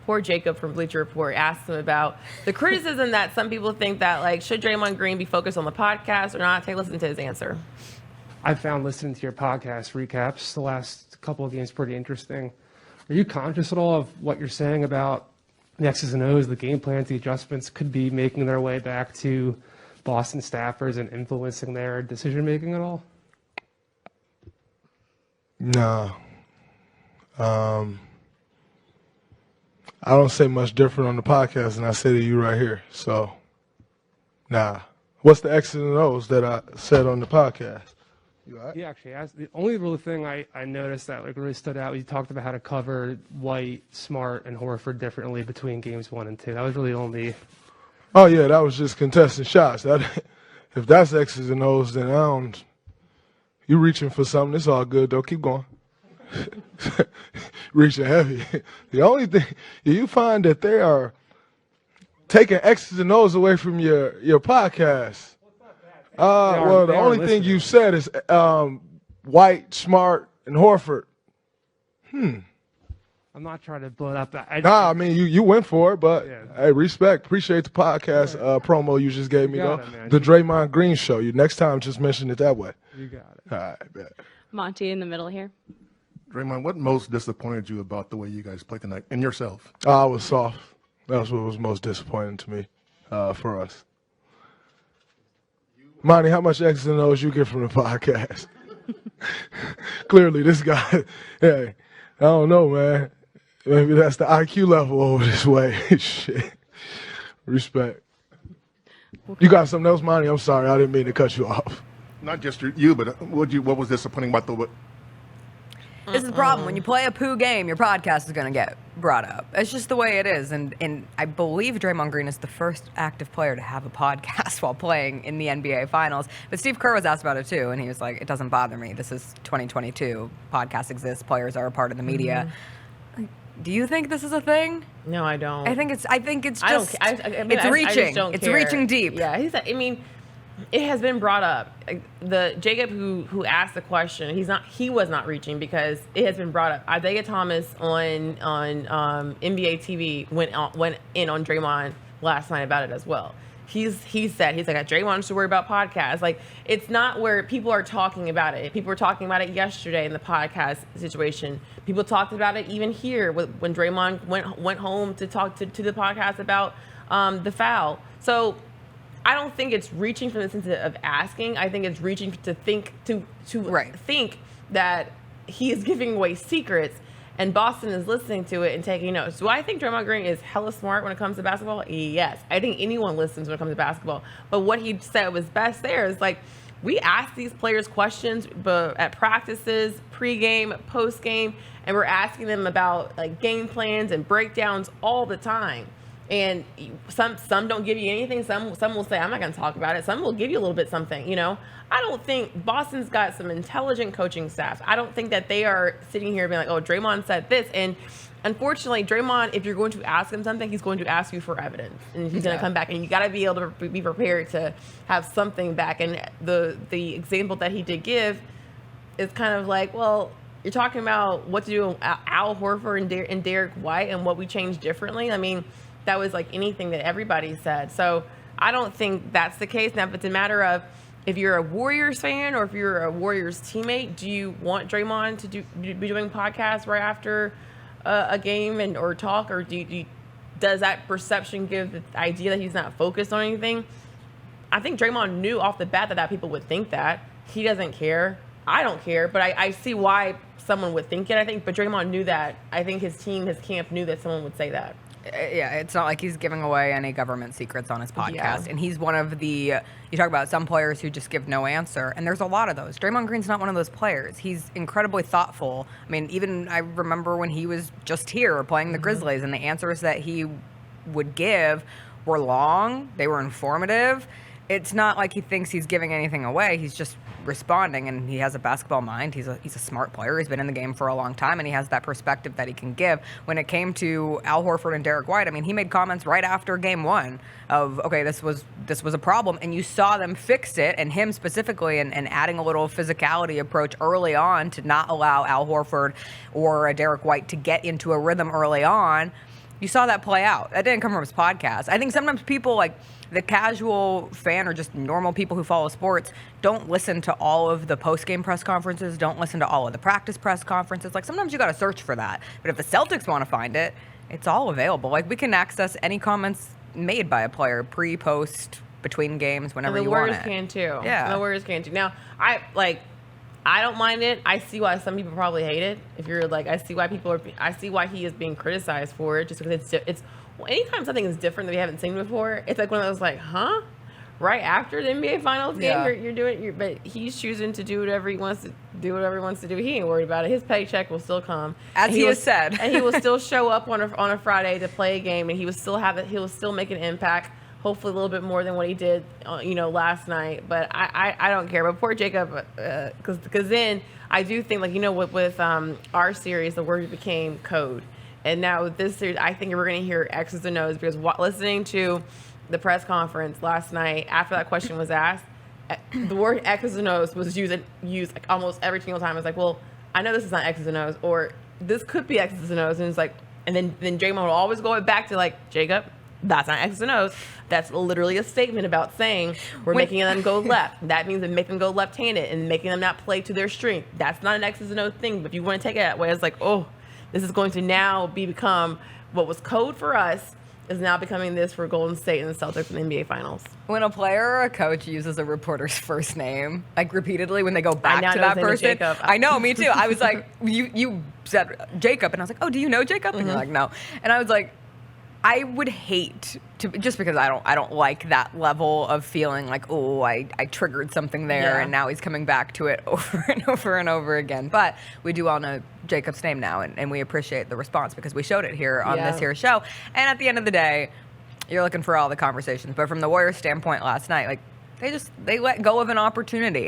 Poor Jacob from Bleacher Report asked him about the criticism that some people think that, like, should Draymond Green be focused on the podcast or not? Take a listen to his answer. I found listening to your podcast recaps the last couple of games pretty interesting. Are you conscious at all of what you're saying about the X's and O's, the game plans, the adjustments could be making their way back to Boston staffers and influencing their decision-making at all? No. I don't say much different on the podcast than I say to you right here. So, nah. What's the X's and O's that I said on the podcast? You all right? He actually asked. The only real thing I noticed that really stood out, he talked about how to cover White, Smart, and Horford differently between games 1 and 2. That was really the only. Oh, yeah, that was just contesting shots. If that's X's and O's, then you reaching for something. It's all good, though. Keep going. Reaching heavy. The only thing, you find that they are taking X's and O's away from your podcast. Well, the only thing you said is White, Smart, and Horford. I'm not trying to blow it up. I mean, you went for it, but yeah. Hey, respect. Appreciate the podcast promo you just gave me, though. Man. The Draymond Green show. Next time, just mention it that way. You got it. All right, bet. Monty in the middle here. Draymond, what most disappointed you about the way you guys played tonight, and yourself? I was soft. That's what was most disappointing to me for us. Monty, how much X's and O's you get from the podcast? Clearly, this guy, hey, I don't know, man. Maybe that's the IQ level over this way. Shit. Respect. You got something else, Monty? I'm sorry. I didn't mean to cut you off. Not just you, but what was disappointing about the This is the problem. When you play a poo game, your podcast is going to get brought up. It's just the way it is. And I believe Draymond Green is the first active player to have a podcast while playing in the NBA Finals. But Steve Kerr was asked about it, too, and he was like, it doesn't bother me. This is 2022. Podcasts exist. Players are a part of the media. Do you think this is a thing? No, I don't. I think it's just, it's reaching. It's reaching deep. Yeah, it has been brought up. The Jacob who asked the question, he was not reaching because it has been brought up. Isaiah Thomas on NBA TV went in on Draymond last night about it as well. He said Draymond should worry about podcasts. Like, it's not where people are talking about it. People were talking about it yesterday in the podcast situation. People talked about it even here when Draymond went home to talk to the podcast about the foul. So I don't think it's reaching from the sense of asking. I think it's reaching to think think that he is giving away secrets, and Boston is listening to it and taking notes. Do I think Draymond Green is hella smart when it comes to basketball? Yes. I think anyone listens when it comes to basketball. But what he said was best there is, like, we ask these players questions at practices, pregame, postgame, and we're asking them about, like, game plans and breakdowns all the time. And some don't give you anything. Some will say, I'm not going to talk about it. Some will give you a little bit something, I don't think Boston's got some intelligent coaching staff. I don't think that they are sitting here being like, oh, Draymond said this. And unfortunately, Draymond, if you're going to ask him something, he's going to ask you for evidence. And he's going to come back. And you got to be able to be prepared to have something back. And the example that he did give is kind of like, well, you're talking about what to do with Al Horford and Derek White and what we changed differently. I mean, that was like anything that everybody said. So I don't think that's the case. Now, if it's a matter of if you're a Warriors fan or if you're a Warriors teammate, do you want Draymond to be doing podcasts right after a game or talk? Or does that perception give the idea that he's not focused on anything? I think Draymond knew off the bat that people would think that. He doesn't care. I don't care. But I see why someone would think it, I think. But Draymond knew that. I think his camp knew that someone would say that. Yeah, it's not like he's giving away any government secrets on his podcast. Yeah. And he's one of the, you talk about some players who just give no answer, and there's a lot of those. Draymond Green's not one of those players. He's incredibly thoughtful. I mean, even I remember when he was just here playing the Grizzlies, and the answers that he would give were long, they were informative. It's not like he thinks he's giving anything away. He's just responding, and he has a basketball mind. He's a smart player. He's been in the game for a long time, and he has that perspective that he can give. When it came to Al Horford and Derek White, I mean, he made comments right after game one of, okay, this was a problem, and you saw them fix it, and him specifically, and adding a little physicality approach early on to not allow Al Horford or Derek White to get into a rhythm early on. You saw that play out. That didn't come from his podcast. I think sometimes people, like the casual fan or just normal people who follow sports, don't listen to all of the post-game press conferences, don't listen to all of the practice press conferences. Like, sometimes you got to search for that. But if the Celtics want to find it, it's all available. Like, we can access any comments made by a player pre, post, between games, whenever you want it. The Warriors can too. Yeah. The Warriors can too. Now, I don't mind it. I see why some people probably hate it. If you're like, I see why he is being criticized for it, just because it's anytime something is different that we haven't seen before, it's like one of those like, huh? Right after the NBA Finals game, Yeah. you're doing, but he's choosing to do whatever he wants to do. He ain't worried about it. His paycheck will still come, As he has said. and he will still show up on a Friday to play a game, and he will still make an impact. Hopefully a little bit more than what he did, last night. But I don't care. But poor Jacob, because then I do think, like, with our series, the word became code. And now with this series, I think we're going to hear X's and O's, because listening to the press conference last night after that question was asked, the word X's and O's was used like almost every single time. It's like, well, I know this is not X's and O's, or this could be X's and O's. And it's like, and then Draymond will always go back to, like, Jacob, that's not X's and O's. That's literally a statement about saying we're making them go left. That means we make them go left-handed and making them not play to their strength. That's not an X's and O's thing. But if you want to take it that way, it's like, oh, this is going to now become what was code for us is now becoming this for Golden State and the Celtics in the NBA Finals. When a player or a coach uses a reporter's first name, like repeatedly, when they go back now to know that his name is person, Jacob. I know, me too. I was like, you said Jacob, and I was like, oh, do you know Jacob? And you're like, no. And I was like, I would hate to, just because I don't like that level of feeling like, oh, I triggered something there, Yeah. and now he's coming back to it over and over and over again. But we do all know Jacob's name now, and we appreciate the response because we showed it here on this here show. And at the end of the day, you're looking for all the conversations. But from the Warriors' standpoint last night, like, they let go of an opportunity.